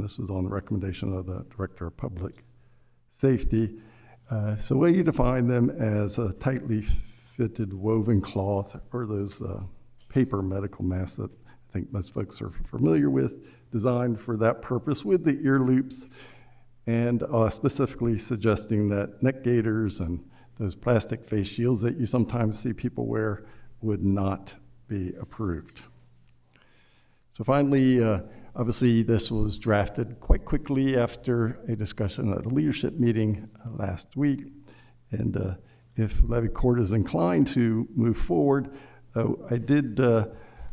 this was on the recommendation of the Director of Public Safety. So we define them as a tightly fitted woven cloth, or those paper medical masks that I think most folks are familiar with, designed for that purpose with the ear loops, and specifically suggesting that neck gaiters and those plastic face shields that you sometimes see people wear would not be approved. So finally, obviously this was drafted quite quickly after a discussion at a leadership meeting last week. And if Levy Court is inclined to move forward, I did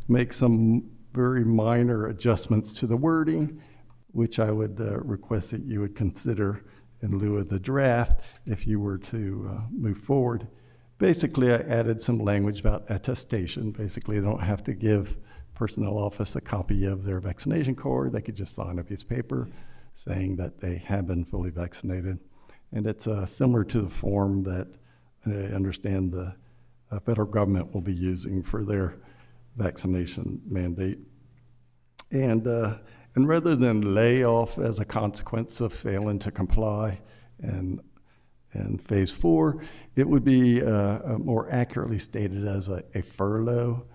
make some very minor adjustments to the wording, which I would request that you would consider in lieu of the draft if you were to move forward. Basically, I added some language about attestation. Basically, they don't have to give personnel office a copy of their vaccination card. They could just sign a piece of paper saying that they have been fully vaccinated. And it's similar to the form that I understand the federal government will be using for their vaccination mandate. And rather than lay off as a consequence of failing to comply and phase 4, it would be more accurately stated as a furlough.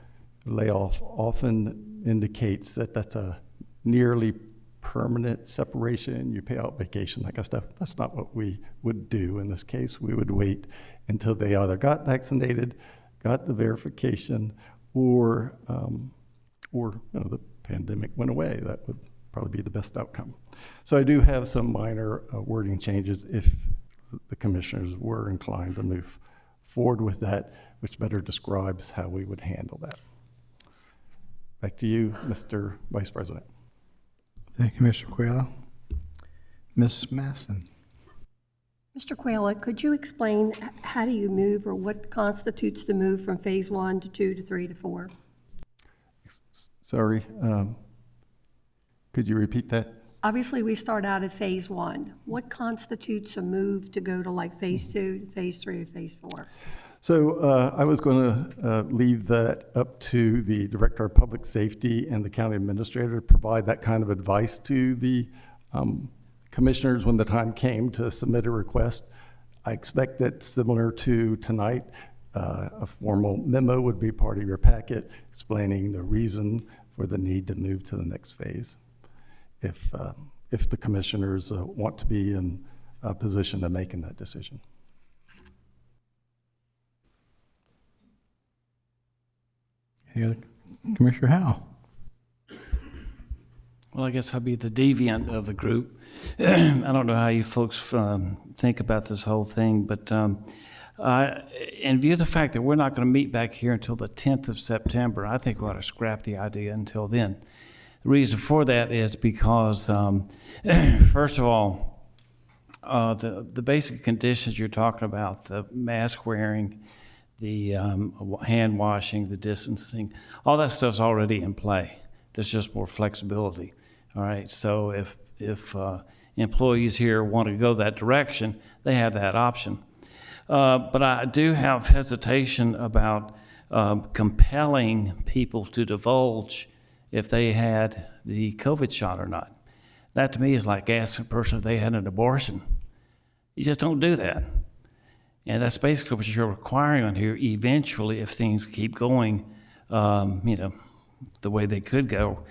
Layoff often indicates that that's a nearly permanent separation. You pay out vacation, that kind of stuff. That's not what we would do in this case. We would wait until they either got vaccinated, got the verification, or the pandemic went away. That would probably be the best outcome. So I do have some minor wording changes if the commissioners were inclined to move forward with that, which better describes how we would handle that. Back to you, Mr. Vice President. Thank you, Mr. Quayla. Ms. Masson. Mr. Quayla, could you explain how do you move, or what constitutes the move from phase 1 to 2 to 3 to 4? Sorry, could you repeat that? Obviously, we start out at phase 1. What constitutes a move to go to like phase 2, to phase 3, or phase 4? So I was going to leave that up to the Director of Public Safety and the County Administrator to provide that kind of advice to the commissioners when the time came to submit a request. I expect that similar to tonight, a formal memo would be part of your packet explaining the reason for the need to move to the next phase, if the commissioners want to be in a position of making that decision. Commissioner Howell. Well, I guess I'll be the deviant of the group. I don't know how you folks think about this whole thing, but in view of the fact that we're not going to meet back here until the 10th of September, I think we ought to scrap the idea until then. The reason for that is because, first of all, the basic conditions you're talking about, the mask wearing, the hand washing, the distancing, all that stuff's already in play. There's just more flexibility. All right, so if employees here want to go that direction, they have that option. But I do have hesitation about compelling people to divulge if they had the COVID shot or not. That to me is like asking a person if they had an abortion. You just don't do that. And that's basically what you're requiring on here. Eventually, if things keep going, the way they could go.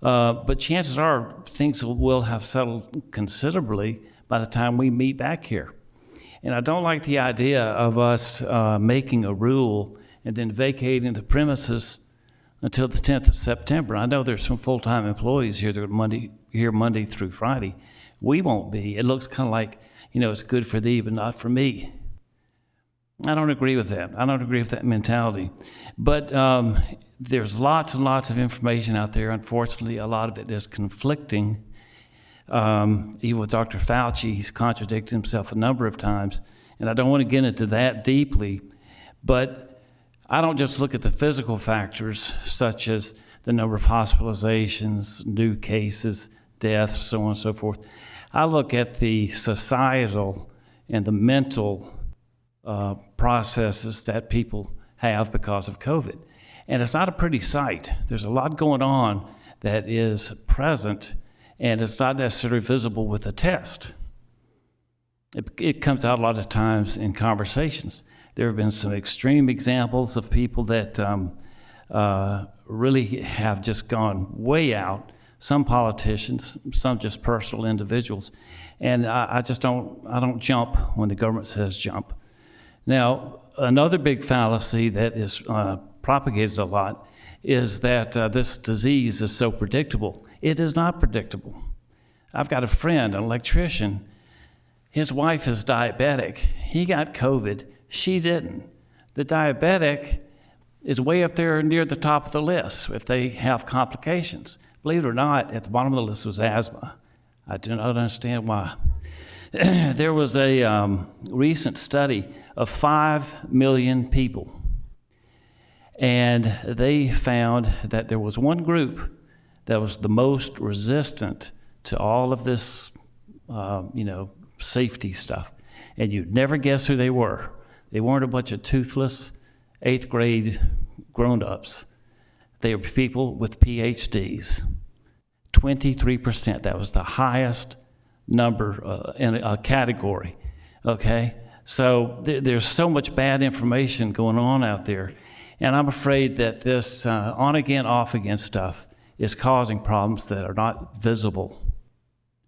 But chances are things will have settled considerably by the time we meet back here. And I don't like the idea of us making a rule and then vacating the premises until the 10th of September. I know there's some full-time employees here that are here Monday through Friday. We won't be. It looks kind of like, it's good for thee, but not for me. I don't agree with that. I don't agree with that mentality. But there's lots and lots of information out there. Unfortunately, a lot of it is conflicting. Even with Dr. Fauci, he's contradicted himself a number of times. And I don't want to get into that deeply. But I don't just look at the physical factors, such as the number of hospitalizations, new cases, deaths, so on and so forth. I look at the societal and the mental processes that people have because of COVID. And it's not a pretty sight. There's a lot going on that is present, and it's not necessarily visible with a test. It comes out a lot of times in conversations. There have been some extreme examples of people that really have just gone way out. Some politicians, some just personal individuals, and I don't jump when the government says jump. Now, another big fallacy that is propagated a lot is that this disease is so predictable. It is not predictable. I've got a friend, an electrician. His wife is diabetic. He got COVID. She didn't. The diabetic is way up there near the top of the list if they have complications. Believe it or not, at the bottom of the list was asthma. I do not understand why. There was a recent study of 5 million people, and they found that there was one group that was the most resistant to all of this, safety stuff. And you'd never guess who they were. They weren't a bunch of toothless 8th grade grown-ups. They were people with PhDs. 23%, that was the highest number in a category, okay? So there's so much bad information going on out there, and I'm afraid that this on-again, off-again stuff is causing problems that are not visible.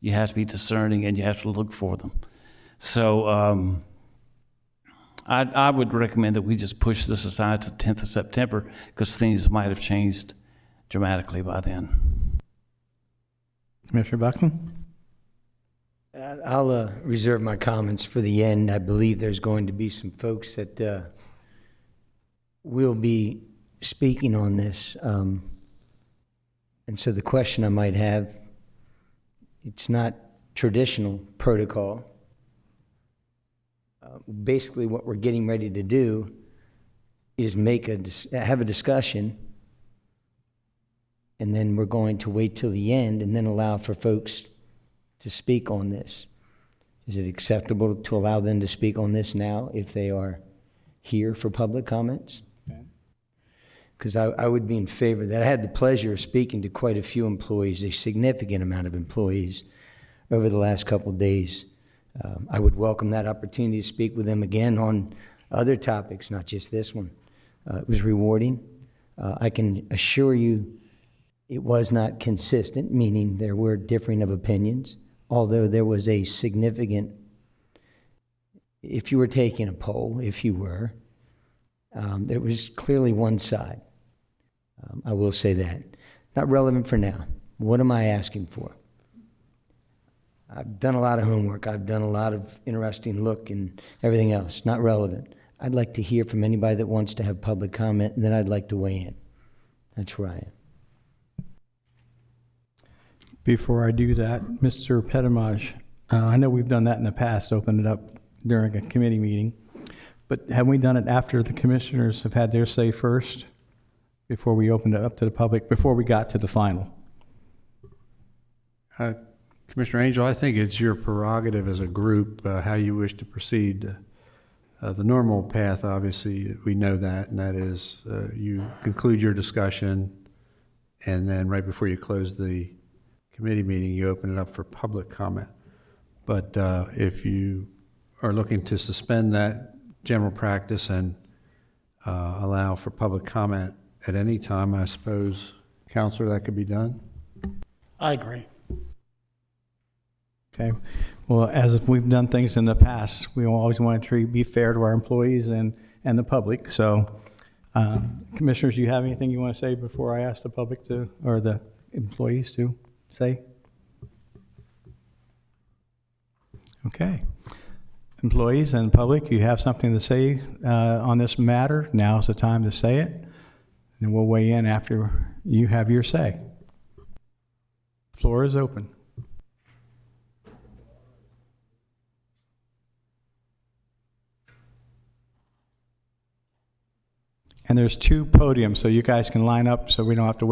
You have to be discerning and you have to look for them. So I would recommend that we just push this aside to the 10th of September because things might have changed dramatically by then. Commissioner Buckman? I'll reserve my comments for the end. I believe there's going to be some folks that will be speaking on this. And so the question I might have, it's not traditional protocol. Basically what we're getting ready to do is have a discussion, and then we're going to wait till the end and then allow for folks to speak on this. Is it acceptable to allow them to speak on this now if they are here for public comments? Because I would be in favor of that. I had the pleasure of speaking to quite a few employees, a significant amount of employees, over the last couple of days. I would welcome that opportunity to speak with them again on other topics, not just this one. It was rewarding. I can assure you it was not consistent, meaning there were differing of opinions, although there was a significant, if you were taking a poll, there was clearly one side. I will say that. Not relevant for now. What am I asking for? I've done a lot of homework. I've done a lot of interesting look and everything else. Not relevant. I'd like to hear from anybody that wants to have public comment, and then I'd like to weigh in. That's where I am. Before I do that, Mr. Petimaj, I know we've done that in the past, opened it up during a committee meeting, but have we done it after the commissioners have had their say first, before we opened it up to the public, before we got to the final? Commissioner Angel, I think it's your prerogative as a group how you wish to proceed. The normal path, obviously, we know that, and that is you conclude your discussion, and then right before you close the committee meeting, you open it up for public comment. But if you are looking to suspend that general practice and allow for public comment at any time, I suppose, Counselor, that could be done? I agree. Okay. Well, as we've done things in the past, we always want to be fair to our employees and the public. So, commissioners, do you have anything you want to say before I ask the public to, or the employees to say? Okay. Employees and public, you have something to say on this matter, now's the time to say it. And we'll weigh in after you have your say. Floor is open. And there's 2 podiums, so you guys can line up so we don't have to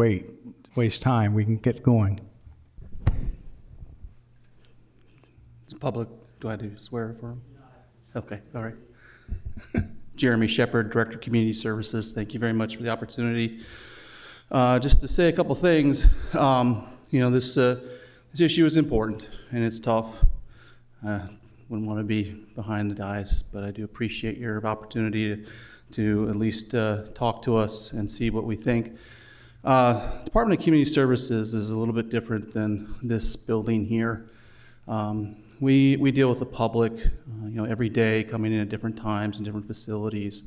waste time. We can get going. It's public. Do I do swear for him? Okay, all right. Jeremy Shepard, Director of Community Services. Thank you very much for the opportunity. Just to say a couple things. This This issue is important and it's tough. Wouldn't want to be behind the dais, but I do appreciate your opportunity to at least talk to us and see what we think. Department of Community Services is a little bit different than this building here. We deal with the public, every day, coming in at different times and different facilities.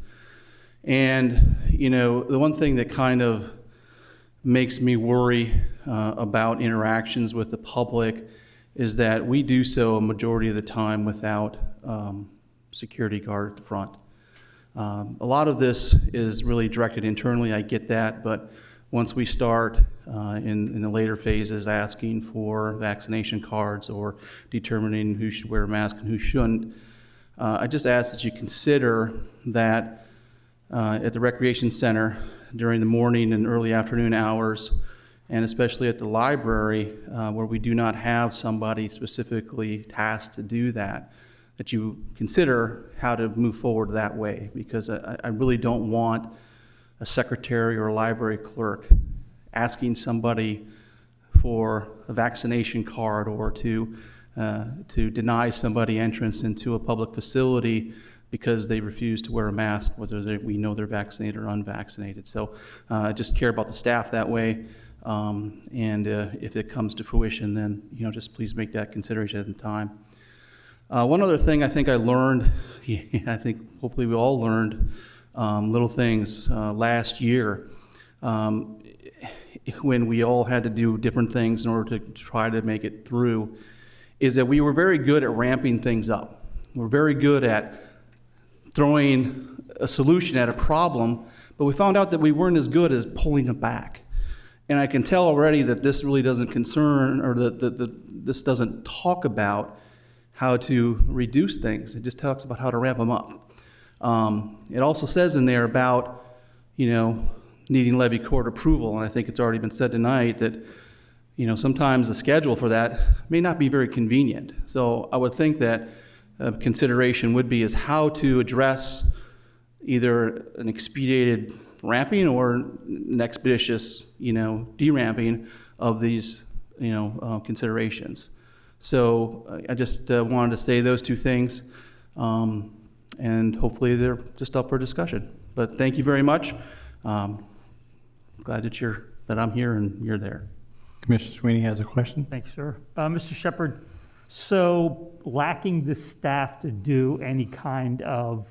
And, the one thing that kind of makes me worry about interactions with the public is that we do so a majority of the time without security guard at the front. A lot of this is really directed internally, I get that, but once we start in the later phases asking for vaccination cards or determining who should wear a mask and who shouldn't, I just ask that you consider that at the recreation center during the morning and early afternoon hours, and especially at the library where we do not have somebody specifically tasked to do that, that you consider how to move forward that way, because I really don't want a secretary or a library clerk asking somebody for a vaccination card or to deny somebody entrance into a public facility because they refuse to wear a mask, whether we know they're vaccinated or unvaccinated. So I just care about the staff that way. And if it comes to fruition, then just please make that consideration at the time. One other thing I think I learned, I think hopefully we all learned little things last year when we all had to do different things in order to try to make it through, is that we were very good at ramping things up. We're very good at throwing a solution at a problem, but we found out that we weren't as good as pulling it back. And I can tell already that this really doesn't concern, or that this doesn't talk about how to reduce things. It just talks about how to ramp them up. It also says in there about, needing Levy Court approval, and I think it's already been said tonight that, sometimes the schedule for that may not be very convenient. So I would think that consideration would be is how to address either an expedited ramping or an expeditious, deramping of these, considerations. So I just wanted to say those two things, and hopefully they're just up for discussion. But thank you very much. Glad that I'm here and you're there. Commissioner Sweeney has a question. Thanks, sir. Mr. Shepard, so lacking the staff to do any kind of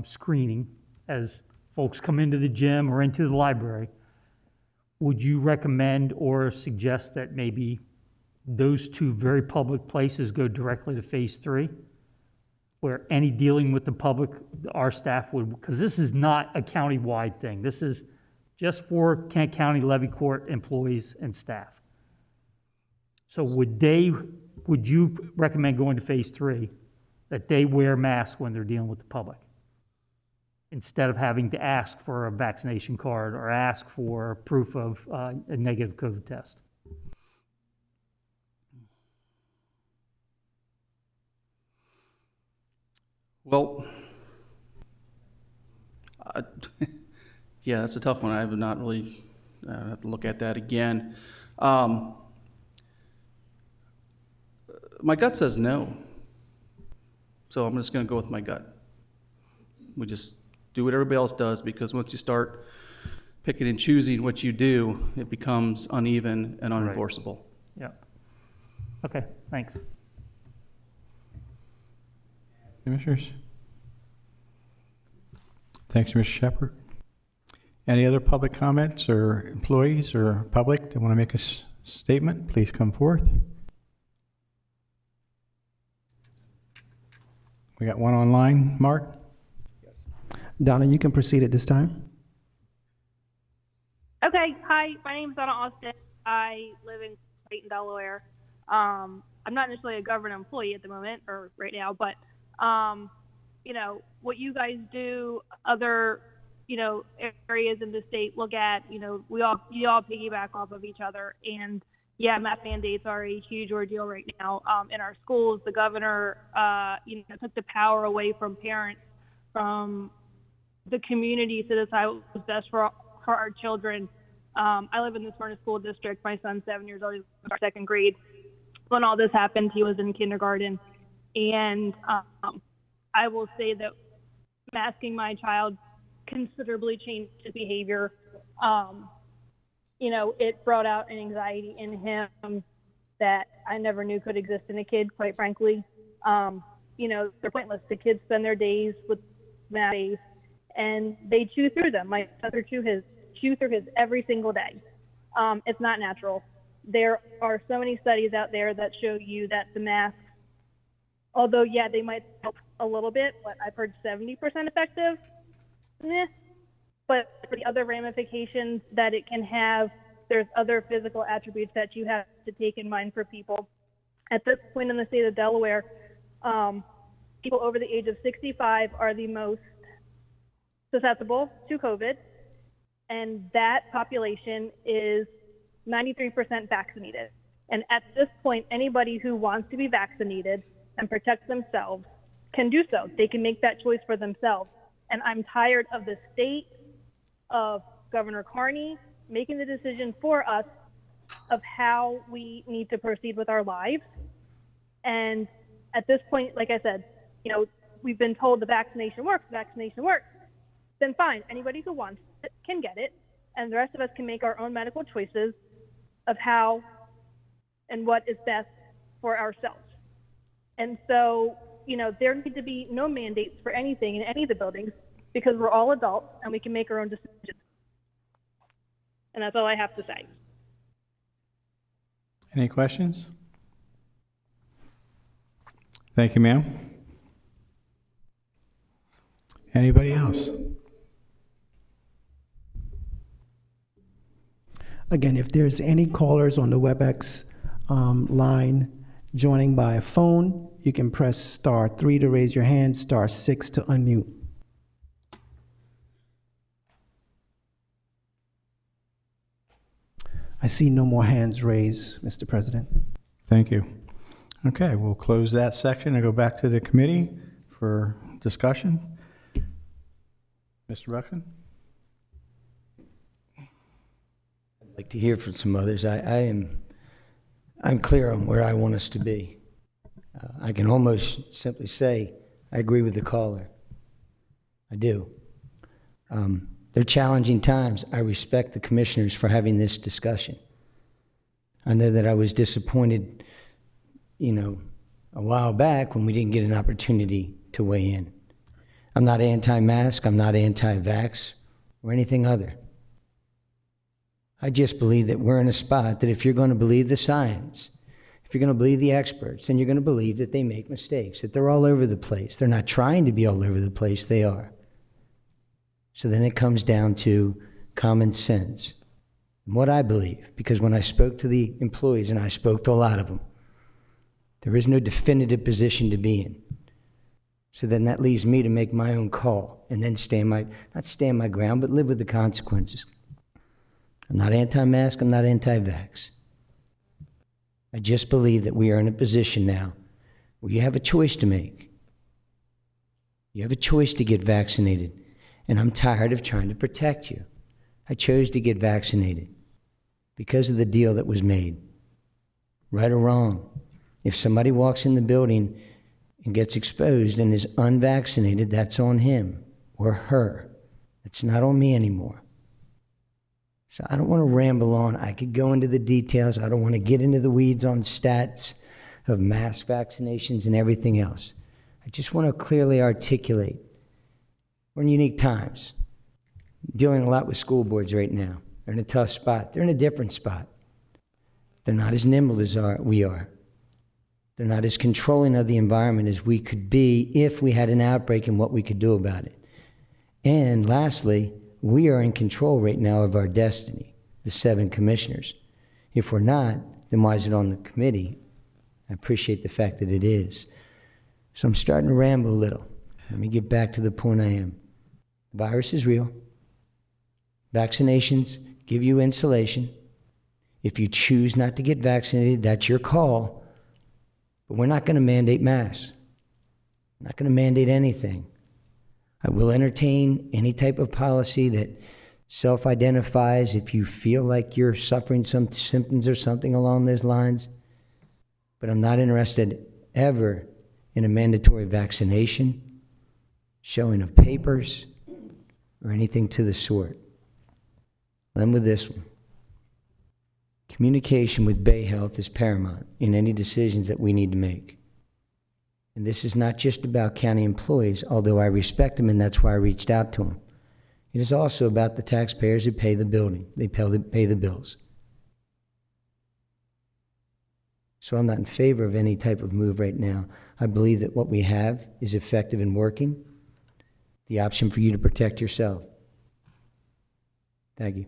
screening as folks come into the gym or into the library, would you recommend or suggest that maybe those two very public places go directly to phase 3, where any dealing with the public, our staff would, because this is not a county-wide thing. This is just for Kent County Levy Court employees and staff. So would you recommend going to phase 3, that they wear masks when they're dealing with the public, instead of having to ask for a vaccination card or ask for proof of a negative COVID test? Well, yeah, that's a tough one. I have not really have to look at that again. My gut says no, so I'm just going to go with my gut. We just do what everybody else does, because once you start picking and choosing what you do, it becomes uneven and unenforceable. Yeah. Okay, thanks. Commissioners? Thanks, Mr. Shepard. Any other public comments or employees or public that want to make a statement? Please come forth. We got one online. Mark? Donna, you can proceed at this time. Okay, hi, my name is Donna Austin. I live in Clayton, Delaware. I'm not necessarily a government employee at the moment, or right now, but, what you guys do, other, areas in the state look at, you all piggyback off of each other. And yeah, mask mandates are a huge ordeal right now. In our schools, the governor, took the power away from parents, from the community to decide what was best for our children. I live in the Smyrna School District. My son's 7 years old. He's in second grade. when all this happened, he was in kindergarten. And I will say that masking my child considerably changed his behavior. You know, it brought out an anxiety in him that I never knew could exist in a kid, quite frankly. You know, they're pointless. The kids spend their days with masks and they chew through them. My brother chew through his every single day. It's not natural. There are so many studies out there that show you that the masks, although, yeah, they might help a little bit, but I've heard 70% effective. But for the other ramifications that it can have, there's other physical attributes that you have to take in mind for people. At this point in the state of Delaware, people over the age of 65 are the most susceptible to COVID, and that population is 93% vaccinated. And at this point, anybody who wants to be vaccinated and protect themselves can do so. They can make that choice for themselves. And I'm tired of the state of Governor Carney making the decision for us of how we need to proceed with our lives. And at this point, like I said, you know, we've been told the vaccination works, then fine. Anybody who wants it can get it. And the rest of us can make our own medical choices of how and what is best for ourselves. And so, you know, there need to be no mandates for anything in any of the buildings because we're all adults and we can make our own decisions. And that's all I have to say. Any questions? Thank you, ma'am. Anybody else? Again, if there's any callers on the WebEx line joining by phone, you can press *3 to raise your hand, *6 to unmute. I see no more hands raised, Mr. President. Thank you. Okay, we'll close that section and go back to the committee for discussion. Mr. Buckman? I'd like to hear from some others. I'm clear on where I want us to be. I can almost simply say I agree with the caller. I do. They're challenging times. I respect the commissioners for having this discussion. I know that I was disappointed, you know, a while back when we didn't get an opportunity to weigh in. I'm not anti-mask, I'm not anti-vax, or anything other. I just believe that we're in a spot that if you're going to believe the science, if you're going to believe the experts, then you're going to believe that they make mistakes, that they're all over the place. They're not trying to be all over the place, they are. So then it comes down to common sense. And what I believe, because when I spoke to the employees, and I spoke to a lot of them, there is no definitive position to be in. So then that leaves me to make my own call and then not stand my ground, but live with the consequences. I'm not anti-mask, I'm not anti-vax. I just believe that we are in a position now where you have a choice to make. You have a choice to get vaccinated, and I'm tired of trying to protect you. I chose to get vaccinated because of the deal that was made. Right or wrong, if somebody walks in the building and gets exposed and is unvaccinated, that's on him or her. It's not on me anymore. So I don't want to ramble on. I could go into the details. I don't want to get into the weeds on stats of mass vaccinations and everything else. I just want to clearly articulate we're in unique times. Dealing a lot with school boards right now. They're in a tough spot. They're in a different spot. They're not as nimble as we are. They're not as controlling of the environment as we could be if we had an outbreak and what we could do about it. And lastly, we are in control right now of our destiny, the 7 commissioners. If we're not, then why is it on the committee? I appreciate the fact that it is. So I'm starting to ramble a little. Let me get back to the point I am. The virus is real. Vaccinations give you insulation. If you choose not to get vaccinated, that's your call. But we're not going to mandate masks. We're not going to mandate anything. I will entertain any type of policy that self-identifies if you feel like you're suffering some symptoms or something along those lines. But I'm not interested ever in a mandatory vaccination, showing of papers, or anything to the sort. Then with this one. Communication with Bay Health is paramount in any decisions that we need to make. And this is not just about county employees, although I respect them and that's why I reached out to them. It is also about the taxpayers who pay the building. They pay the bills. So I'm not in favor of any type of move right now. I believe that what we have is effective and working. The option for you to protect yourself. Thank you.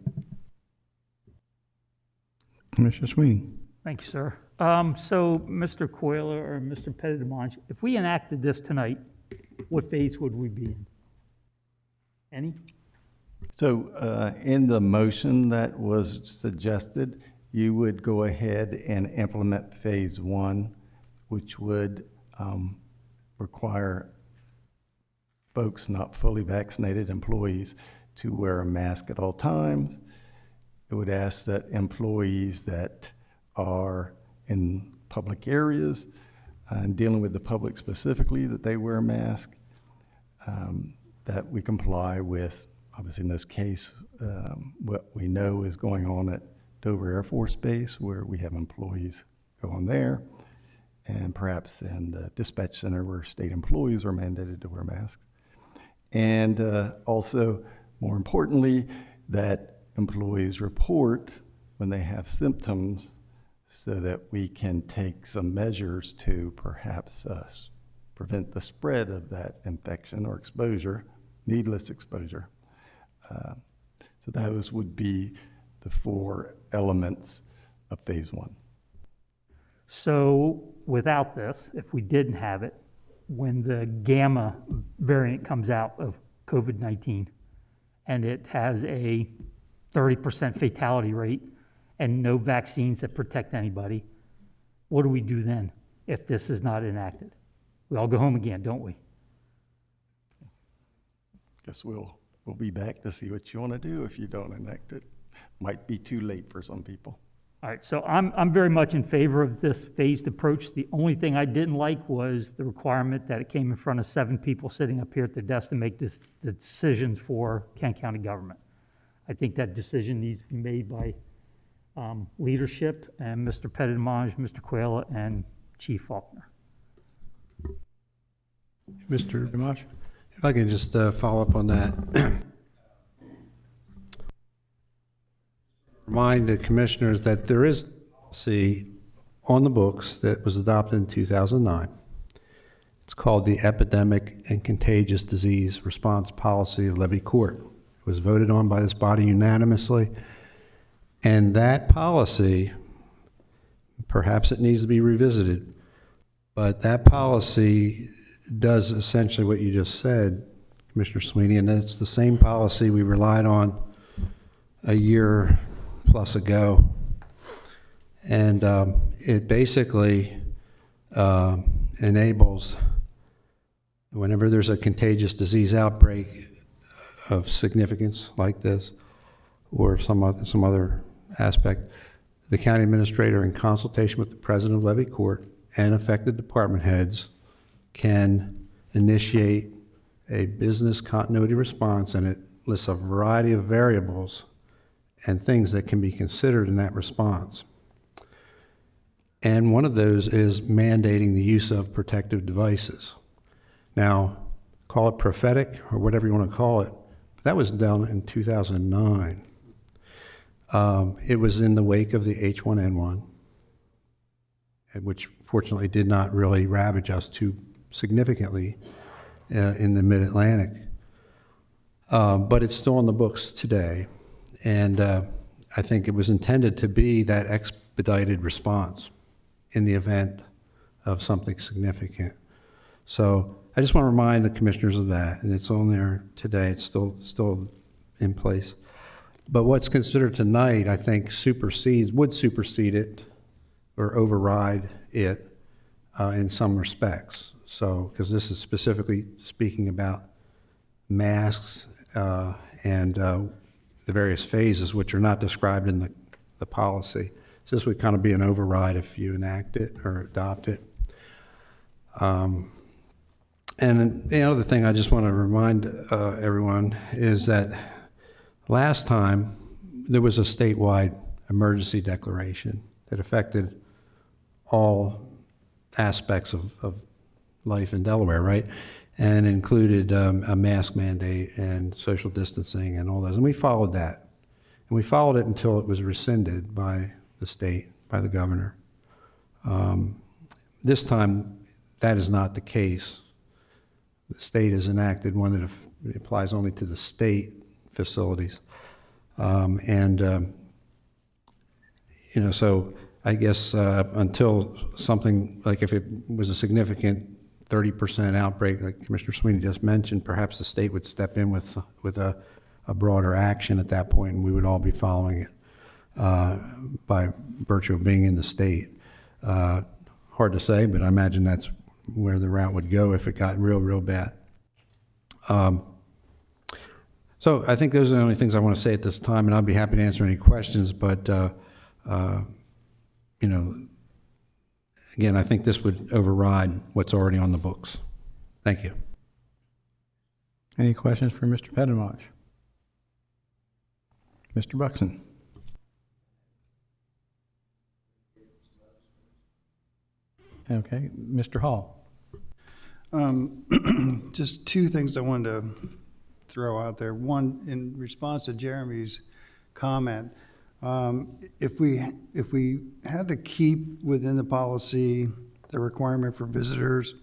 Commissioner Sweeney. Thank you, sir. So, Mr. Coyle or Mr. Pettit, if we enacted this tonight, what phase would we be in? Any? So in the motion that was suggested, you would go ahead and implement phase 1, which would require folks not fully vaccinated employees to wear a mask at all times. It would ask that employees that are in public areas and dealing with the public specifically, that they wear a mask, that we comply with, obviously in this case, what we know is going on at Dover Air Force Base, where we have employees go on there, and perhaps in the dispatch center where state employees are mandated to wear masks. And also, more importantly, that employees report when they have symptoms so that we can take some measures to perhaps prevent the spread of that infection or exposure, needless exposure. So those would be the 4 elements of phase 1. So without this, if we didn't have it, when the Gamma variant comes out of COVID-19 and it has a 30% fatality rate and no vaccines that protect anybody, what do we do then if this is not enacted? We all go home again, don't we? Guess we'll be back to see what you want to do if you don't enact it. Might be too late for some people. All right, so I'm very much in favor of this phased approach. The only thing I didn't like was the requirement that it came in front of 7 people sitting up here at the desk to make the decisions for Kent County government. I think that decision needs to be made by leadership and Mr. Pettit-Mange, Mr. Quayle, and Chief Faulkner. Mr. Dimash, if I can just follow up on that. Remind the commissioners that there is a policy on the books that was adopted in 2009. It's called the Epidemic and Contagious Disease Response Policy of Levy Court. It was voted on by this body unanimously. And that policy, perhaps it needs to be revisited, but that policy does essentially what you just said, Commissioner Sweeney, and it's the same policy we relied on a year plus ago. And it basically enables, whenever there's a contagious disease outbreak of significance like this, or some other aspect, the county administrator, in consultation with the president of Levy Court and affected department heads, can initiate a business continuity response, and it lists a variety of variables and things that can be considered in that response. And one of those is mandating the use of protective devices. Now, call it prophetic or whatever you want to call it, but that was done in 2009. It was in the wake of the H1N1, which fortunately did not really ravage us too significantly in the mid-Atlantic. But it's still on the books today. And I think it was intended to be that expedited response in the event of something significant. So I just want to remind the commissioners of that, and it's on there today. It's still in place. But what's considered tonight, I think, would supersede it or override it in some respects. So, because this is specifically speaking about masks and the various phases which are not described in the policy. So this would kind of be an override if you enact it or adopt it. And the other thing I just want to remind everyone is that last time there was a statewide emergency declaration that affected all aspects of life in Delaware, right? And included a mask mandate and social distancing and all those. And we followed that. And we followed it until it was rescinded by the state, by the governor. This time, that is not the case. The state has enacted one that applies only to the state facilities. So I guess until something, like if it was a significant 30% outbreak, like Commissioner Sweeney just mentioned, perhaps the state would step in with a broader action at that point, and we would all be following it by virtue of being in the state. Hard to say, but I imagine that's where the route would go if it got real bad. So I think those are the only things I want to say at this time, and I'll be happy to answer any questions, but again, I think this would override what's already on the books. Thank you. Any questions for Mr. Petimaj? Mr. Buxton? Okay, Mr. Hall? Just two things I wanted to throw out there. One, in response to Jeremy's comment, if we had to keep within the policy the requirement for visitors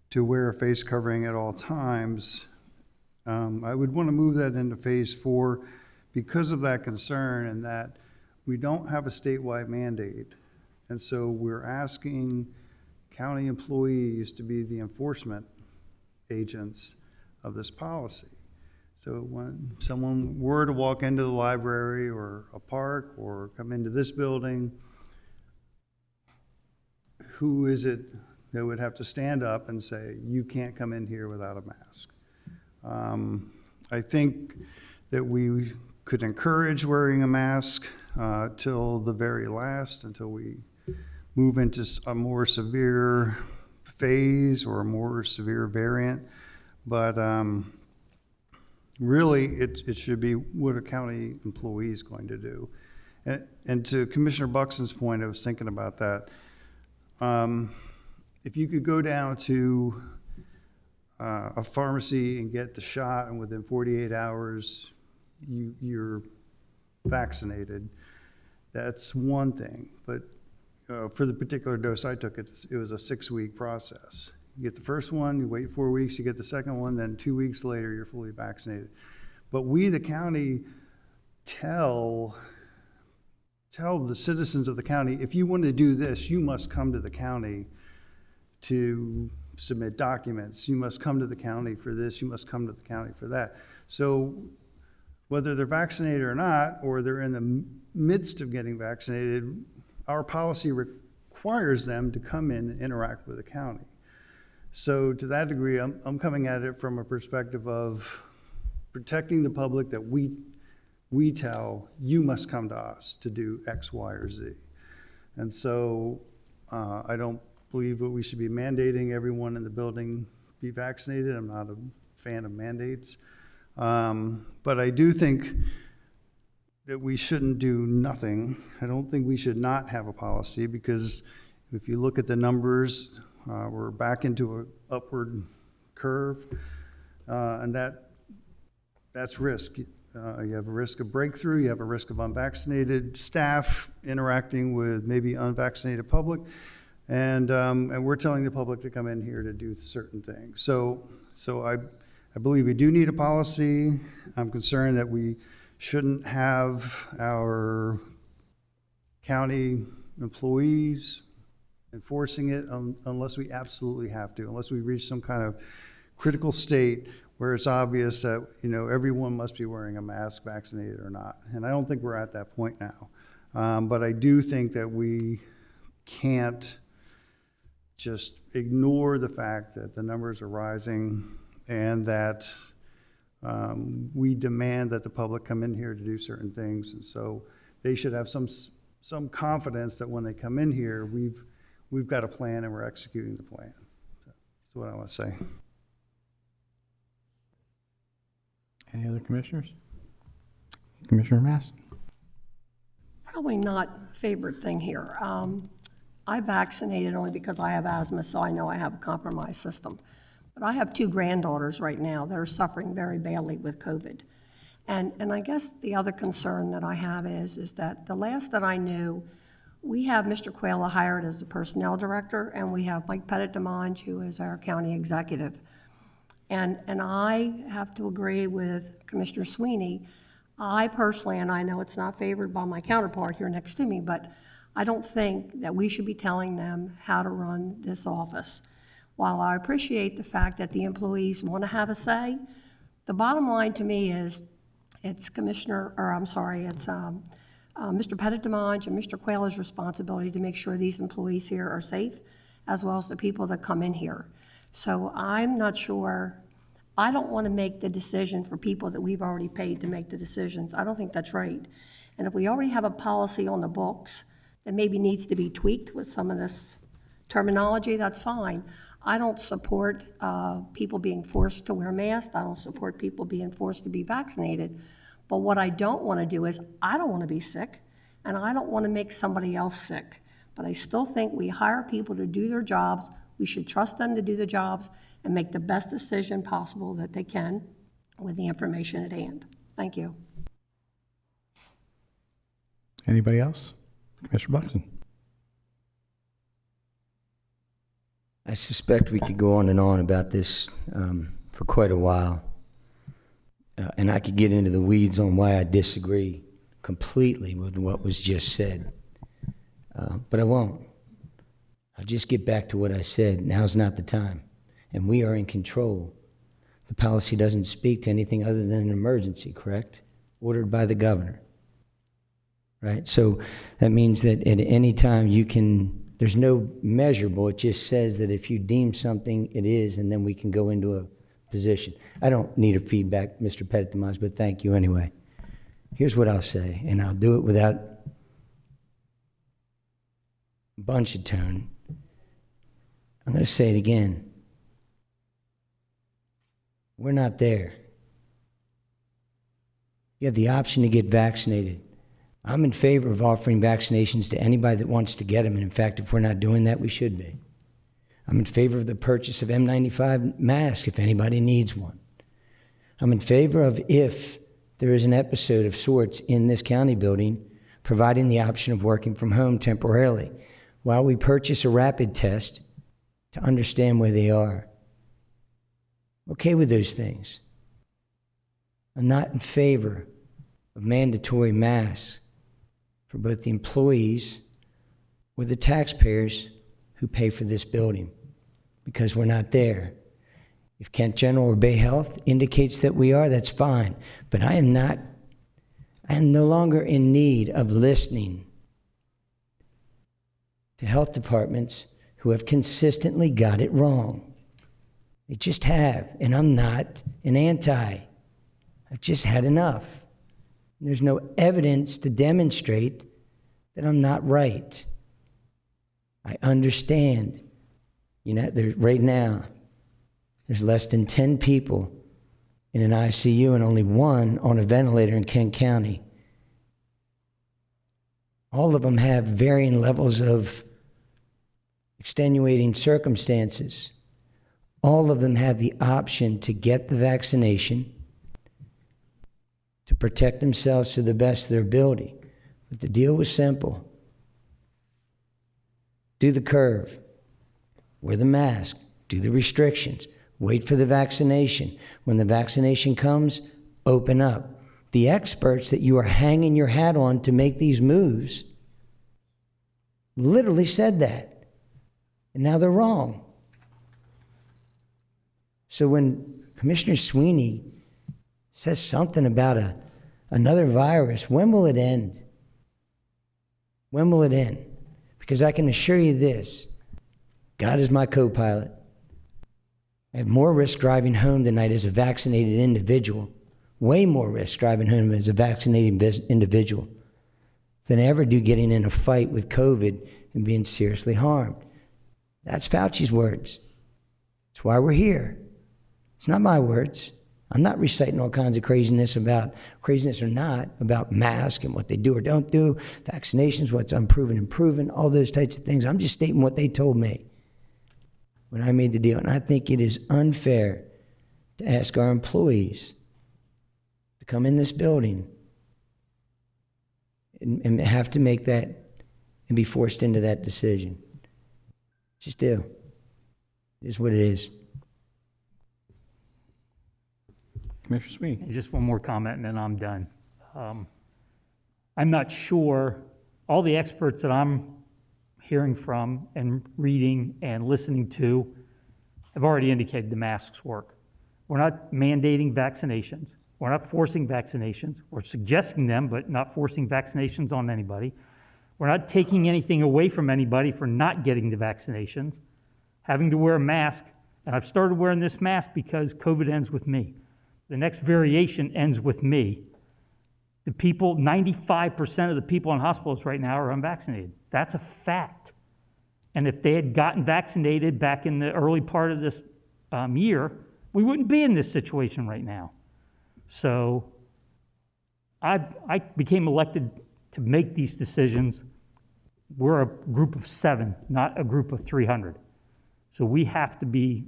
to wear a face covering at all times, I would want to move that into phase 4 because of that concern, and that we don't have a statewide mandate. And so we're asking county employees to be the enforcement agents of this policy. So when someone were to walk into the library or a park or come into this building, who is it that would have to stand up and say, you can't come in here without a mask? I think that we could encourage wearing a mask till the very last, until we move into a more severe phase or a more severe variant. But really, it should be what a county employee is going to do. And to Commissioner Buxton's point, I was thinking about that. If you could go down to a pharmacy and get the shot, and within 48 hours you're vaccinated, that's one thing. But for the particular dose I took, it was a 6-week process. You get the first one, you wait 4 weeks, you get the second one, then 2 weeks later, you're fully vaccinated. But we, the county, tell the citizens of the county, if you want to do this, you must come to the county to submit documents. You must come to the county for this, you must come to the county for that. So whether they're vaccinated or not, or they're in the midst of getting vaccinated, our policy requires them to come in and interact with the county. So to that degree, I'm coming at it from a perspective of protecting the public, that we tell, you must come to us to do X, Y, or Z. And so I don't believe that we should be mandating everyone in the building be vaccinated. I'm not a fan of mandates. But I do think that we shouldn't do nothing. I don't think we should not have a policy, because if you look at the numbers, we're back into an upward curve, and that's risk. You have a risk of breakthrough, you have a risk of unvaccinated staff interacting with maybe unvaccinated public, and we're telling the public to come in here to do certain things. So I believe we do need a policy. I'm concerned that we shouldn't have our county employees enforcing it unless we absolutely have to, unless we reach some kind of critical state where it's obvious that, everyone must be wearing a mask, vaccinated or not. And I don't think we're at that point now. But I do think that we can't just ignore the fact that the numbers are rising, and that we demand that the public come in here to do certain things. And so they should have some some confidence that when they come in here, we've got a plan and we're executing the plan. So that's what I want to say. Any other commissioners? Commissioner Mass? Probably not a favorite thing here. I vaccinated only because I have asthma, so I know I have a compromised system. But I have 2 granddaughters right now that are suffering very badly with COVID. And I guess the other concern that I have is that the last that I knew, we have Mr. Quayla hired as the personnel director, and we have Mike pt.2, who is our county executive. And I have to agree with Commissioner Sweeney. I personally, and I know it's not favored by my counterpart here next to me, but I don't think that we should be telling them how to run this office. While I appreciate the fact that the employees want to have a say, the bottom line to me is it's Mr. pt.2 and Mr. Quayla's responsibility to make sure these employees here are safe, as well as the people that come in here. So I'm not sure, I don't want to make the decision for people that we've already paid to make the decisions. I don't think that's right. And if we already have a policy on the books that maybe needs to be tweaked with some of this terminology, that's fine. I don't support people being forced to wear masks. I don't support people being forced to be vaccinated. But what I don't want to do is, I don't want to be sick, and I don't want to make somebody else sick. But I still think we hire people to do their jobs. We should trust them to do the jobs and make the best decision possible that they can with the information at hand. Thank you. Anybody else? Commissioner Buxton? I suspect we could go on and on about this for quite a while. And I could get into the weeds on why I disagree completely with what was just said. But I won't. I'll just get back to what I said. Now's not the time. And we are in control. The policy doesn't speak to anything other than an emergency, correct? Ordered by the governor. Right? So that means that at any time you can, there's no measurable. It just says that if you deem something, it is, and then we can go into a position. I don't need a feedback, Mr. pt.2, but thank you anyway. Here's what I'll say, and I'll do it without a bunch of tone. I'm going to say it again. We're not there. You have the option to get vaccinated. I'm in favor of offering vaccinations to anybody that wants to get them, and in fact, if we're not doing that, we should be. I'm in favor of the purchase of N95 masks if anybody needs one. I'm in favor of, if there is an episode of sorts in this county building, providing the option of working from home temporarily while we purchase a rapid test to understand where they are. Okay with those things. I'm not in favor of mandatory masks for both the employees or the taxpayers who pay for this building, because we're not there. If Kent General or Bay Health indicates that we are, that's fine. But I am no longer in need of listening to health departments who have consistently got it wrong. They just have, and I'm not an anti. I've just had enough. There's no evidence to demonstrate that I'm not right. I understand. You know, right now, there's less than 10 people in an ICU and only 1 on a ventilator in Kent County. All of them have varying levels of extenuating circumstances. All of them have the option to get the vaccination to protect themselves to the best of their ability. But the deal was simple. Do the curve. Wear the mask. Do the restrictions. Wait for the vaccination. When the vaccination comes, open up. The experts that you are hanging your hat on to make these moves literally said that. And now they're wrong. So when Commissioner Sweeney says something about another virus, when will it end? When will it end? Because I can assure you this, God is my co-pilot. I have more risk driving home tonight as a vaccinated individual, way more risk driving home as a vaccinated individual than ever do getting in a fight with COVID and being seriously harmed. That's Fauci's words. That's why we're here. It's not my words. I'm not reciting all kinds of craziness or not, about masks and what they do or don't do, vaccinations, what's unproven and proven, all those types of things. I'm just stating what they told me when I made the deal. And I think it is unfair to ask our employees to come in this building and have to make that and be forced into that decision. Just do. It is what it is. Commissioner Sweeney. And just one more comment and then I'm done. I'm not sure, all the experts that I'm hearing from and reading and listening to have already indicated the masks work. We're not mandating vaccinations. We're not forcing vaccinations. We're suggesting them, but not forcing vaccinations on anybody. We're not taking anything away from anybody for not getting the vaccinations. Having to wear a mask, and I've started wearing this mask because COVID ends with me. The next variation ends with me. The people, 95% of the people in hospitals right now are unvaccinated. That's a fact. And if they had gotten vaccinated back in the early part of this year, we wouldn't be in this situation right now. So I became elected to make these decisions. We're a group of 7, not a group of 300. So we have to be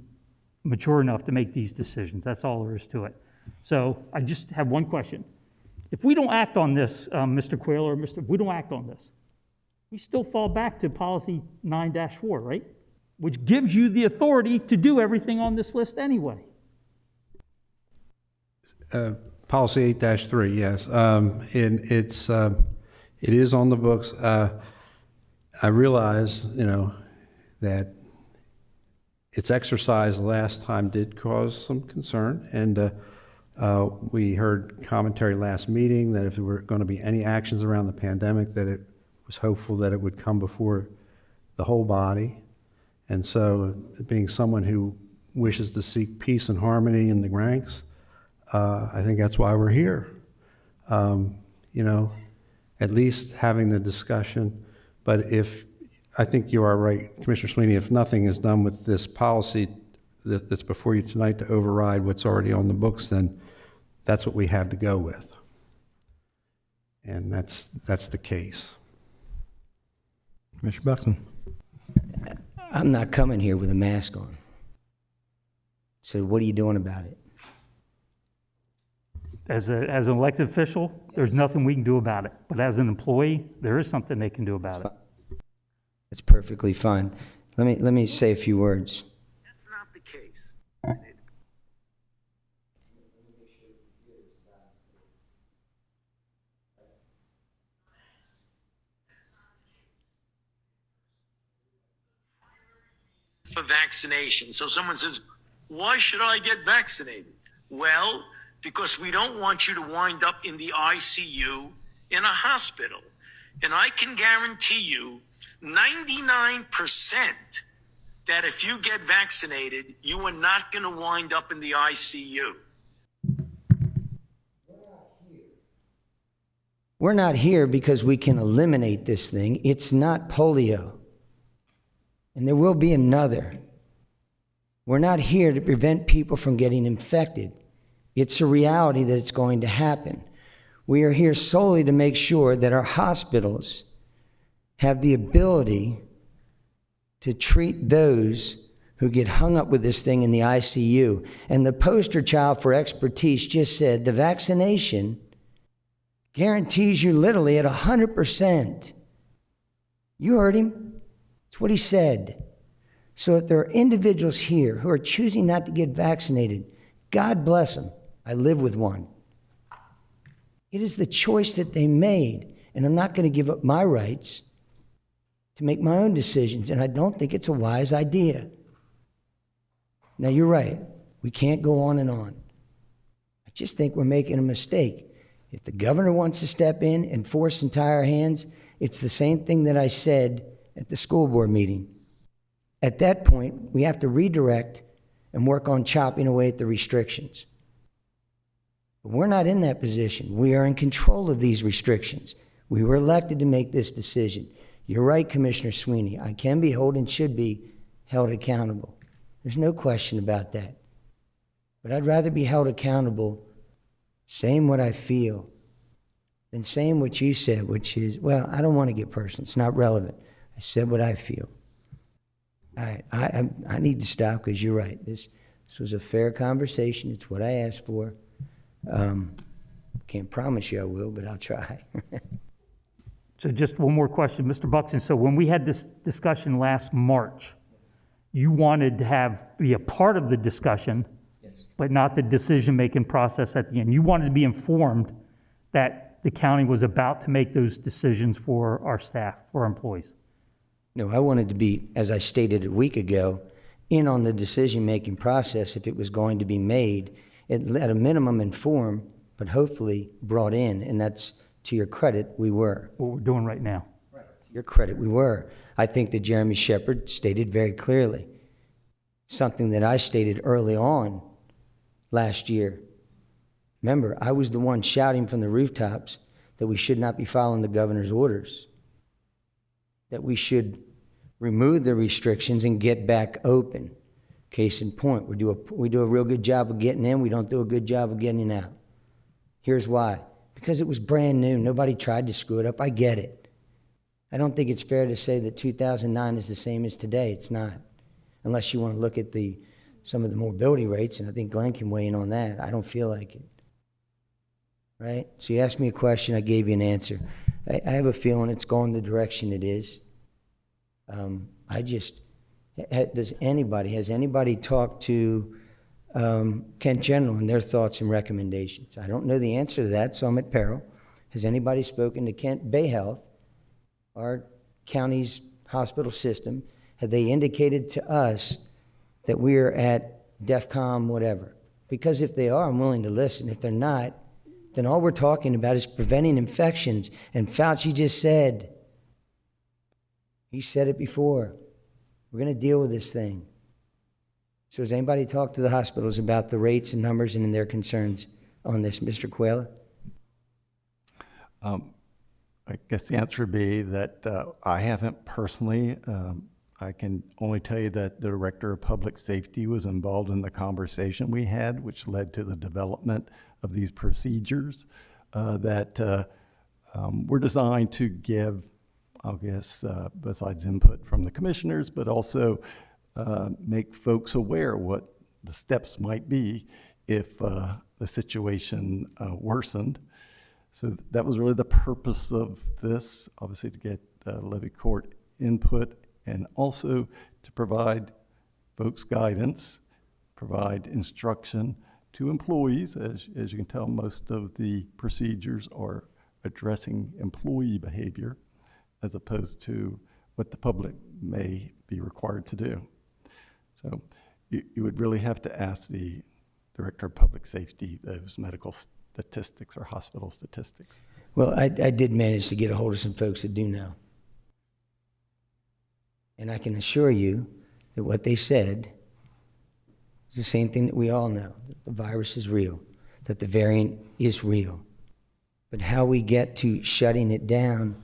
mature enough to make these decisions. That's all there is to it. So I just have one question. If we don't act on this, Mr. Quayle, or if we don't act on this, we still fall back to policy 9-4, right? Which gives you the authority to do everything on this list anyway. Policy 8-3, yes. And it is on the books. I realize, that its exercise last time did cause some concern, and we heard commentary last meeting that if there were going to be any actions around the pandemic, that it was hopeful that it would come before the whole body. And so, being someone who wishes to seek peace and harmony in the ranks, I think that's why we're here. At least having the discussion. But I think you are right, Commissioner Sweeney, if nothing is done with this policy that's before you tonight to override what's already on the books, then that's what we have to go with. And that's the case. Commissioner Buckland. I'm not coming here with a mask on. So what are you doing about it? As an elected official, there's nothing we can do about it. But as an employee, there is something they can do about it. It's perfectly fine. Let me say a few words. That's not the case. For vaccination. So someone says, why should I get vaccinated? Well, because we don't want you to wind up in the ICU in a hospital. And I can guarantee you 99% that if you get vaccinated, you are not going to wind up in the ICU. We're not here because we can eliminate this thing. It's not polio. And there will be another. We're not here to prevent people from getting infected. It's a reality that it's going to happen. We are here solely to make sure that our hospitals have the ability to treat those who get hung up with this thing in the ICU. And the poster child for expertise just said the vaccination guarantees you literally at 100%. You heard him. It's what he said. So if there are individuals here who are choosing not to get vaccinated, God bless them. I live with one. It is the choice that they made, and I'm not going to give up my rights to make my own decisions, and I don't think it's a wise idea. Now, you're right. We can't go on and on. I just think we're making a mistake. If the governor wants to step in and force and tie our hands, it's the same thing that I said at the school board meeting. At that point, we have to redirect and work on chopping away at the restrictions. But we're not in that position. We are in control of these restrictions. We were elected to make this decision. You're right, Commissioner Sweeney. I can be held and should be held accountable. There's no question about that. But I'd rather be held accountable saying what I feel than saying what you said, which is, well, I don't want to get personal. It's not relevant. I said what I feel. I need to stop because you're right. This was a fair conversation. It's what I asked for. Can't promise you I will, but I'll try. So just one more question, Mr. Buxton. So when we had this discussion last March, you wanted to be a part of the discussion, yes, but not the decision-making process at the end. You wanted to be informed that the county was about to make those decisions for our staff, for our employees. No, I wanted to be, as I stated a week ago, in on the decision-making process if it was going to be made, at a minimum informed, but hopefully brought in, and that's, to your credit, we were. What we're doing right now. Right. To your credit, we were. I think that Jeremy Shepherd stated very clearly something that I stated early on last year. Remember, I was the one shouting from the rooftops that we should not be following the governor's orders, that we should remove the restrictions and get back open. Case in point, we do a real good job of getting in, we don't do a good job of getting out. Here's why. Because it was brand new. Nobody tried to screw it up. I get it. I don't think it's fair to say that 2009 is the same as today. It's not. Unless you want to look at some of the mobility rates, and I think Glenn can weigh in on that. I don't feel like it. Right? So you asked me a question, I gave you an answer. I have a feeling it's going the direction it is. Has anybody talked to Kent General and their thoughts and recommendations? I don't know the answer to that, so I'm at peril. Has anybody spoken to Kent Bay Health, our county's hospital system? Have they indicated to us that we're at DEFCON whatever? Because if they are, I'm willing to listen. If they're not, then all we're talking about is preventing infections. And Fauci just said, he said it before, we're going to deal with this thing. So has anybody talked to the hospitals about the rates and numbers and their concerns on this, Mr. Quayla? I guess the answer would be that I haven't personally. I can only tell you that the Director of Public Safety was involved in the conversation we had, which led to the development of these procedures that were designed to give, I guess, besides input from the commissioners, but also make folks aware what the steps might be if the situation worsened. So that was really the purpose of this, obviously to get Levy Court input and also to provide folks guidance, provide instruction to employees. As you can tell, most of the procedures are addressing employee behavior as opposed to what the public may be required to do. So you would really have to ask the Director of Public Safety those medical statistics or hospital statistics. Well, I did manage to get a hold of some folks that do know. And I can assure you that what they said is the same thing that we all know, that the virus is real, that the variant is real. But how we get to shutting it down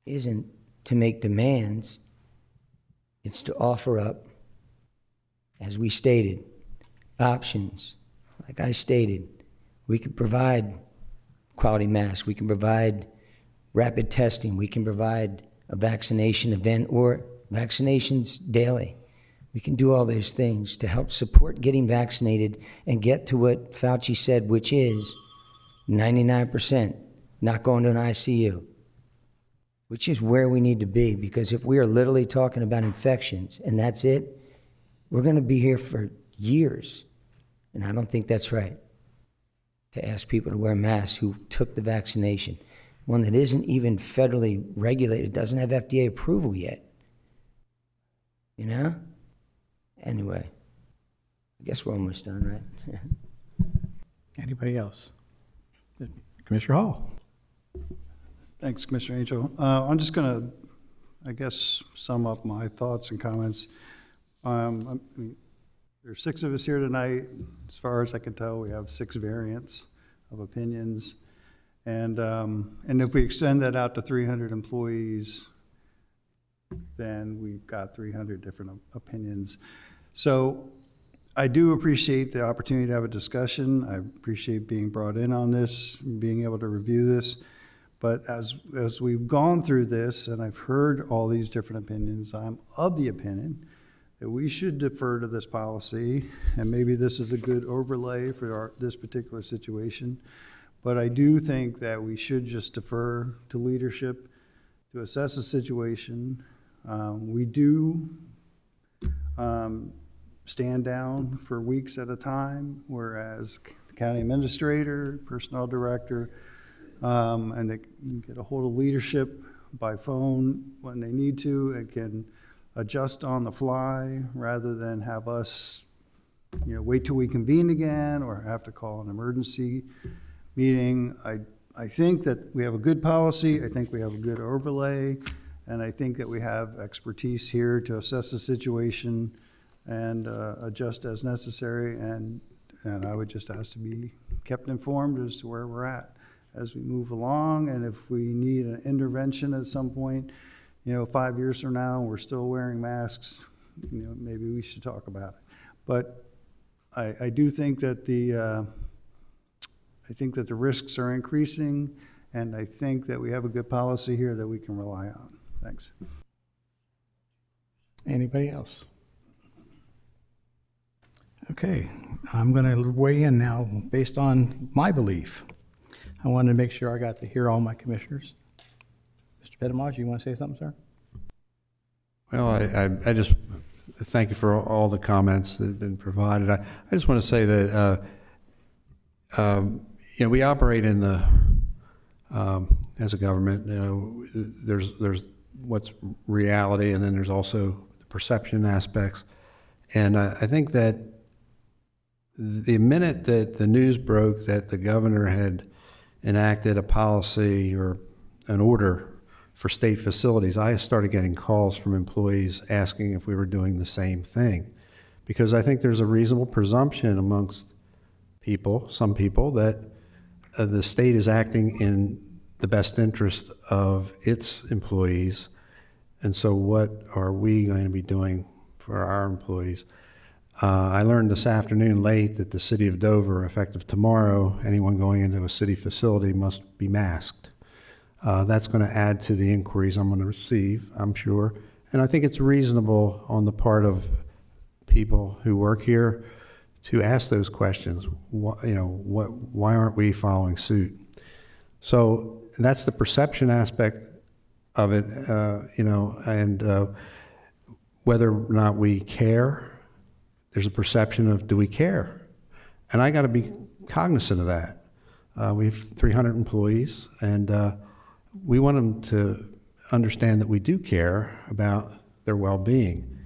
isn't to make demands, it's to offer up, as we stated, options. Like I stated, we can provide quality masks, we can provide rapid testing, we can provide a vaccination event or vaccinations daily. We can do all those things to help support getting vaccinated and get to what Fauci said, which is 99% not going to an ICU, which is where we need to be, because if we are literally talking about infections and that's it, we're going to be here for years. And I don't think that's right to ask people to wear masks who took the vaccination, one that isn't even federally regulated, doesn't have FDA approval yet. You know? Anyway, I guess we're almost done, right? Anybody else? Commissioner Hall. Thanks, Commissioner Angel. I'm just going to, I guess, sum up my thoughts and comments. There's 6 of us here tonight. As far as I can tell, we have 6 variants of opinions. And if we extend that out to 300 employees, then we've got 300 different opinions. So I do appreciate the opportunity to have a discussion. I appreciate being brought in on this, being able to review this. But as we've gone through this and I've heard all these different opinions, I'm of the opinion that we should defer to this policy, and maybe this is a good overlay for this particular situation. But I do think that we should just defer to leadership to assess the situation. We do stand down for weeks at a time, whereas the county administrator, personnel director, and they can get a hold of leadership by phone when they need to and can adjust on the fly rather than have us, wait till we convene again or have to call an emergency meeting. I think that we have a good policy. I think we have a good overlay, and I think that we have expertise here to assess the situation and adjust as necessary. And I would just ask to be kept informed as to where we're at as we move along. And if we need an intervention at some point, 5 years from now, we're still wearing masks, maybe we should talk about it. But I do think that the risks are increasing, and I think that we have a good policy here that we can rely on. Thanks. Anybody else? Okay, I'm going to weigh in now based on my belief. I wanted to make sure I got to hear all my commissioners. Mr. Petimaj, you want to say something, sir? Well, I just thank you for all the comments that have been provided. I just want to say that we operate in the as a government. There's what's reality, and then there's also the perception aspects. And I think that the minute that the news broke that the governor had enacted a policy or an order for state facilities, I started getting calls from employees asking if we were doing the same thing. Because I think there's a reasonable presumption amongst some people, that the state is acting in the best interest of its employees. And so what are we going to be doing for our employees? I learned this afternoon late that the city of Dover, effective tomorrow, anyone going into a city facility must be masked. That's going to add to the inquiries I'm going to receive, I'm sure. And I think it's reasonable on the part of people who work here to ask those questions. Why aren't we following suit? So that's the perception aspect of it, and whether or not we care. There's a perception of, do we care? And I got to be cognizant of that. We have 300 employees, and we want them to understand that we do care about their well-being.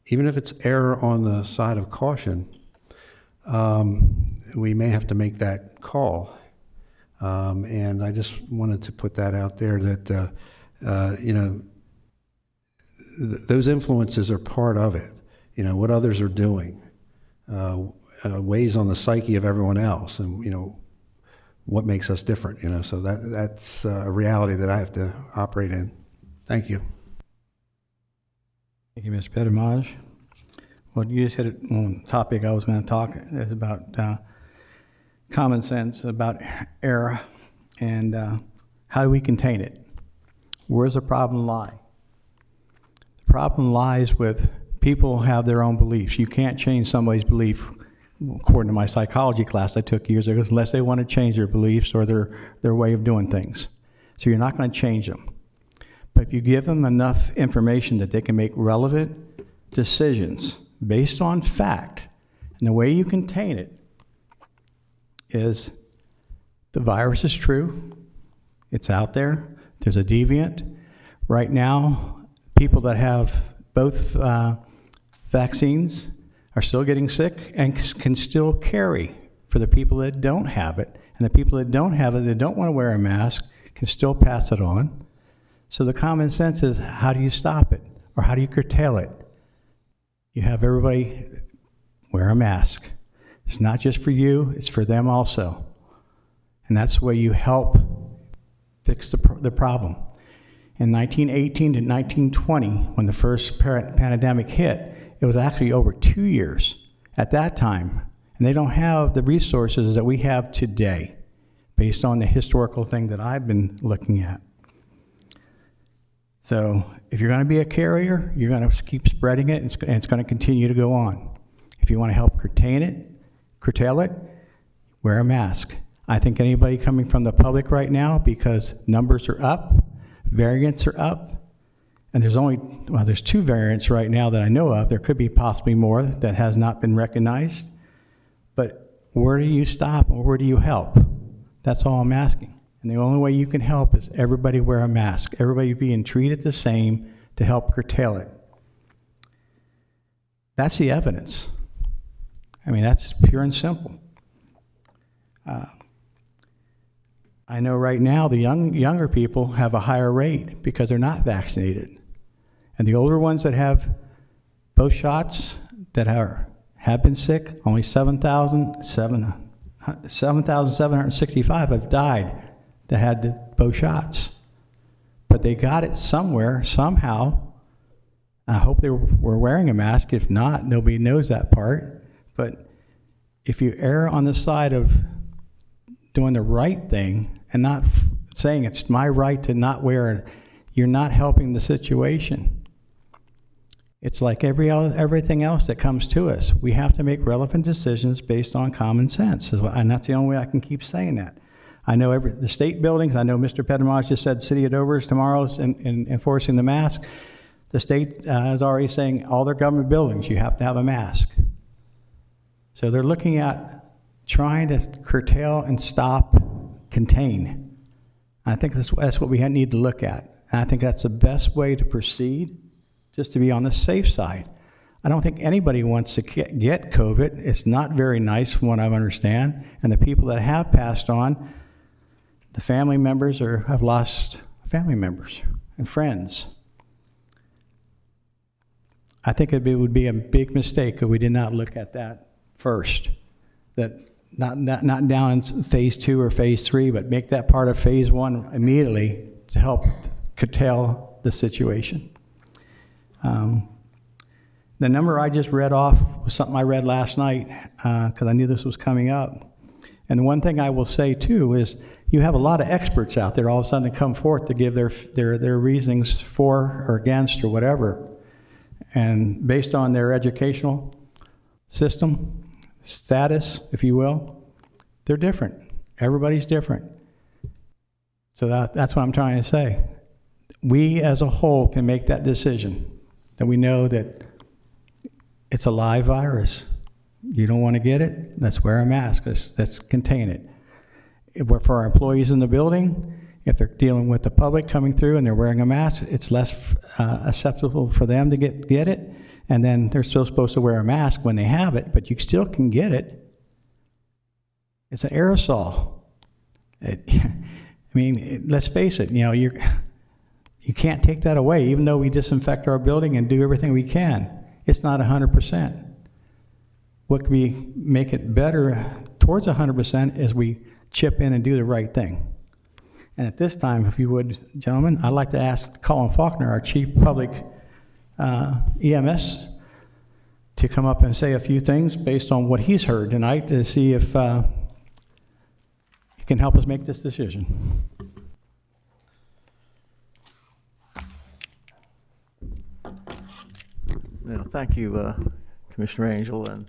Even if it's error on the side of caution, we may have to make that call. And I just wanted to put that out there that, those influences are part of it. What others are doing weighs on the psyche of everyone else, and, what makes us different, so that's a reality that I have to operate in. Thank you. Thank you, Mr. Petimaj. Well, you just hit one topic I was going to talk is about common sense, about error, and how do we contain it? Where does the problem lie? The problem lies with people have their own beliefs. You can't change somebody's belief, according to my psychology class I took years ago, unless they want to change their beliefs or their way of doing things. So you're not going to change them. But if you give them enough information that they can make relevant decisions based on fact, and the way you contain it is the virus is true, it's out there, there's a deviant. Right now, people that have both vaccines are still getting sick and can still carry for the people that don't have it. And the people that don't have it, that don't want to wear a mask, can still pass it on. So the common sense is, how do you stop it? Or how do you curtail it? You have everybody wear a mask. It's not just for you, it's for them also. And that's the way you help fix the problem. In 1918 to 1920, when the first pandemic hit, it was actually over 2 years at that time. And they don't have the resources that we have today, based on the historical thing that I've been looking at. So if you're going to be a carrier, you're going to keep spreading it, and it's going to continue to go on. If you want to help curtail it, wear a mask. I think anybody coming from the public right now, because numbers are up, variants are up, and there's 2 variants right now that I know of. There could be possibly more that has not been recognized. But where do you stop or where do you help? That's all I'm asking. And the only way you can help is everybody wear a mask. Everybody being treated the same to help curtail it. That's the evidence. I mean, that's pure and simple. I know right now the younger people have a higher rate because they're not vaccinated. And the older ones that have both shots that have been sick, only 7,765 have died that had both shots. But they got it somewhere, somehow. I hope they were wearing a mask. If not, nobody knows that part. But if you err on the side of doing the right thing and not saying it's my right to not wear it, you're not helping the situation. It's like everything else that comes to us. We have to make relevant decisions based on common sense, and that's the only way I can keep saying that. I know the state buildings, I know Mr. Pedramage just said City of Dover is tomorrow's in enforcing the mask. The state is already saying all their government buildings, you have to have a mask. So they're looking at trying to curtail and stop, contain. I think that's what we need to look at. And I think that's the best way to proceed, just to be on the safe side. I don't think anybody wants to get COVID. It's not very nice from what I understand. And the people that have passed on, the family members or have lost family members and friends. I think it would be a big mistake if we did not look at that first. That not down in phase 2 or phase 3, but make that part of phase 1 immediately to help curtail the situation. The number I just read off was something I read last night because I knew this was coming up. And the one thing I will say too is you have a lot of experts out there all of a sudden to come forth to give their reasonings for or against or whatever. And based on their educational system, status, if you will, they're different. Everybody's different. So that's what I'm trying to say. We as a whole can make that decision, that we know that it's a live virus. You don't want to get it? Let's wear a mask. Let's contain it. If we're for our employees in the building, if they're dealing with the public coming through and they're wearing a mask, it's less acceptable for them to get it. And then they're still supposed to wear a mask when they have it, but you still can get it. It's an aerosol. Let's face it, you can't take that away, even though we disinfect our building and do everything we can. It's not 100%. What can we make it better towards 100% is we chip in and do the right thing. And at this time, if you would, gentlemen, I'd like to ask Colin Faulkner, our Chief Public EMS, to come up and say a few things based on what he's heard tonight to see if he can help us make this decision. Thank you, Commissioner Angel, and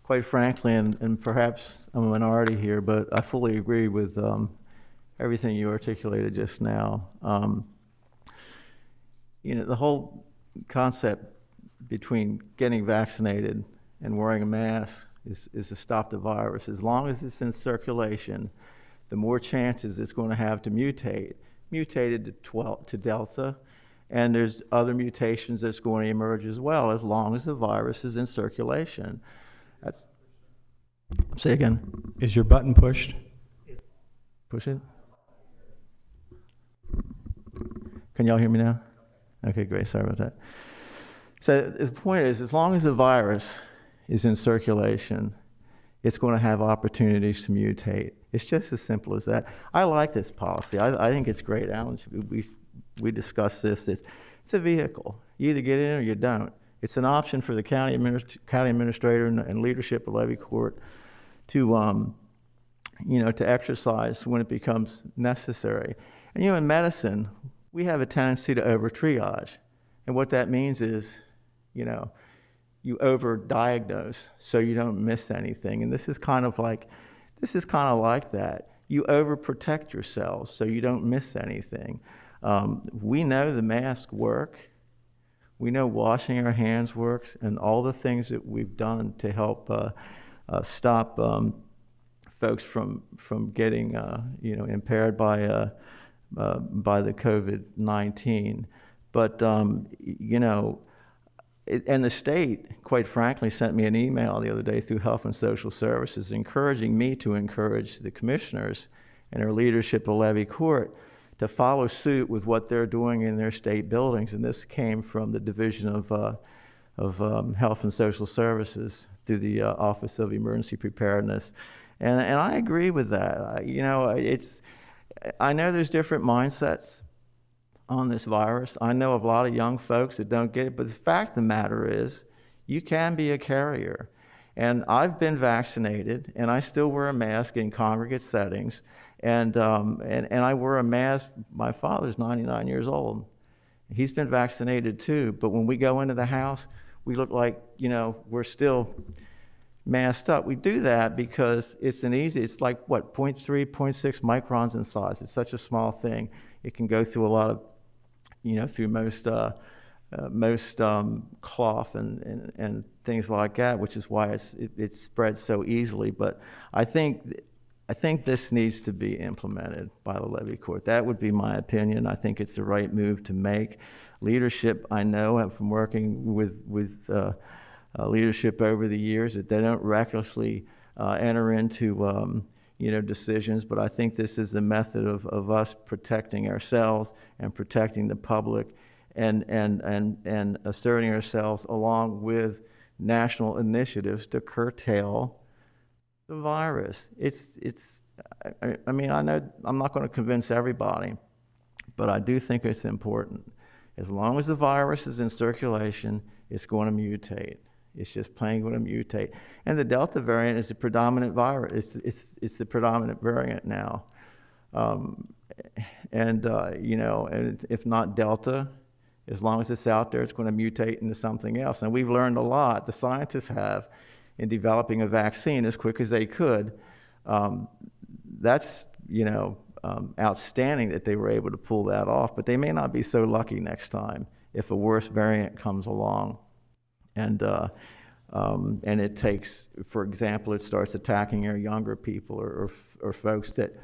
quite frankly, and perhaps I'm a minority here, but I fully agree with everything you articulated just now. The whole concept between getting vaccinated and wearing a mask is to stop the virus. As long as it's in circulation, the more chances it's going to have to mutated to Delta, and there's other mutations that's going to emerge as well, as long as the virus is in circulation. Say again. Is your button pushed? Push it. Can y'all hear me now? Okay, great. Sorry about that. So the point is, as long as the virus is in circulation, it's going to have opportunities to mutate. It's just as simple as that. I like this policy. I think it's great, Alan. We discussed this. It's a vehicle. You either get in or you don't. It's an option for the county administrator and leadership of Levy Court to, to exercise when it becomes necessary. And, in medicine, we have a tendency to over-triage. And what that means is, you over-diagnose so you don't miss anything. And this is kind of like that. You overprotect yourselves so you don't miss anything. We know the masks work. We know washing our hands works, and all the things that we've done to help stop folks from getting impaired by the COVID-19. But and the state, quite frankly, sent me an email the other day through Health and Social Services encouraging me to encourage the commissioners and our leadership of Levy Court to follow suit with what they're doing in their state buildings. And this came from the Division of Health and Social Services through the Office of Emergency Preparedness. And I agree with that. I know there's different mindsets on this virus. I know of a lot of young folks that don't get it, but the fact of the matter is you can be a carrier. And I've been vaccinated, and I still wear a mask in congregate settings. And I wear a mask. My father's 99 years old. He's been vaccinated too, but when we go into the house, we look like, we're still masked up. We do that because it's like, 0.3, 0.6 microns in size. It's such a small thing. It can go through a lot of, through most cloth and things like that, which is why it spreads so easily. But I think this needs to be implemented by the Levy Court. That would be my opinion. I think it's the right move to make. Leadership, I know from working with leadership over the years, that they don't recklessly enter into decisions, but I think this is a method of us protecting ourselves and protecting the public and asserting ourselves along with national initiatives to curtail the virus. I know I'm not going to convince everybody, but I do think it's important. As long as the virus is in circulation, it's going to mutate. It's just plain going to mutate. And the Delta variant is the predominant virus. It's the predominant variant now. And if not Delta, as long as it's out there, it's going to mutate into something else. And we've learned a lot, the scientists have, in developing a vaccine as quick as they could. That's, outstanding that they were able to pull that off, but they may not be so lucky next time if a worse variant comes along. And it takes, for example, it starts attacking our younger people or folks that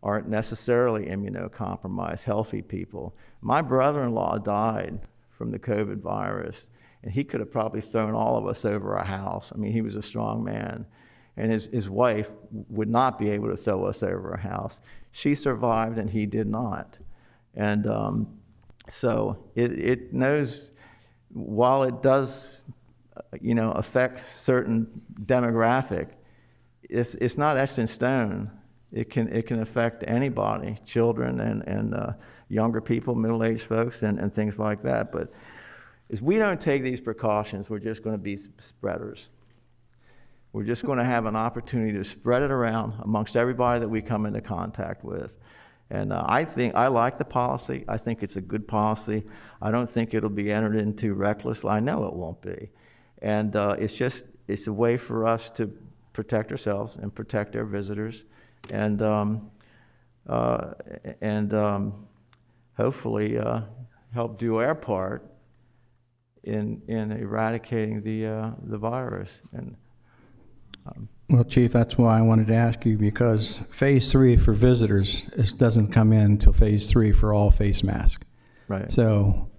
aren't necessarily immunocompromised, healthy people. My brother-in-law died from the COVID virus, and he could have probably thrown all of us over a house. I mean, he was a strong man. And his wife would not be able to throw us over a house. She survived, and he did not. And so it knows, while it does, affect certain demographic, it's not etched in stone. It can affect anybody, children and younger people, middle-aged folks, and things like that. But if we don't take these precautions, we're just going to be spreaders. We're just going to have an opportunity to spread it around amongst everybody that we come into contact with. And I like the policy. I think it's a good policy. I don't think it'll be entered into recklessly. I know it won't be. And it's a way for us to protect ourselves and protect our visitors, and hopefully help do our part in eradicating the virus. And well, Chief, that's why I wanted to ask you, because phase 3 for visitors doesn't come in until phase 3 for all face masks. Right. So,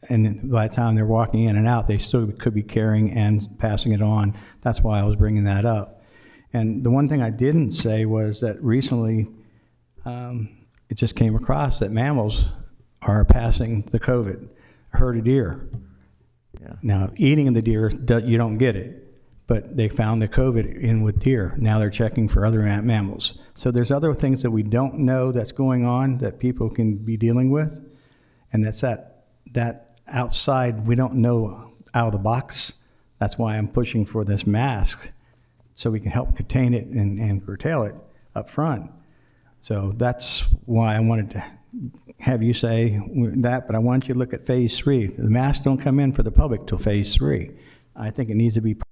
and by the time they're walking in and out, they still could be carrying and passing it on. That's why I was bringing that up. And the one thing I didn't say was that recently it just came across that mammals are passing the COVID, a herd of deer. Yeah. Now, eating the deer, you don't get it. but they found the COVID in with deer. Now they're checking for other mammals. So there's other things that we don't know that's going on that people can be dealing with, and that's that outside, we don't know out of the box. That's why I'm pushing for this mask, so we can help contain it and curtail it up front. So that's why I wanted to have you say that, but I want you to look at phase 3. The masks don't come in for the public till phase 3. I think it needs to be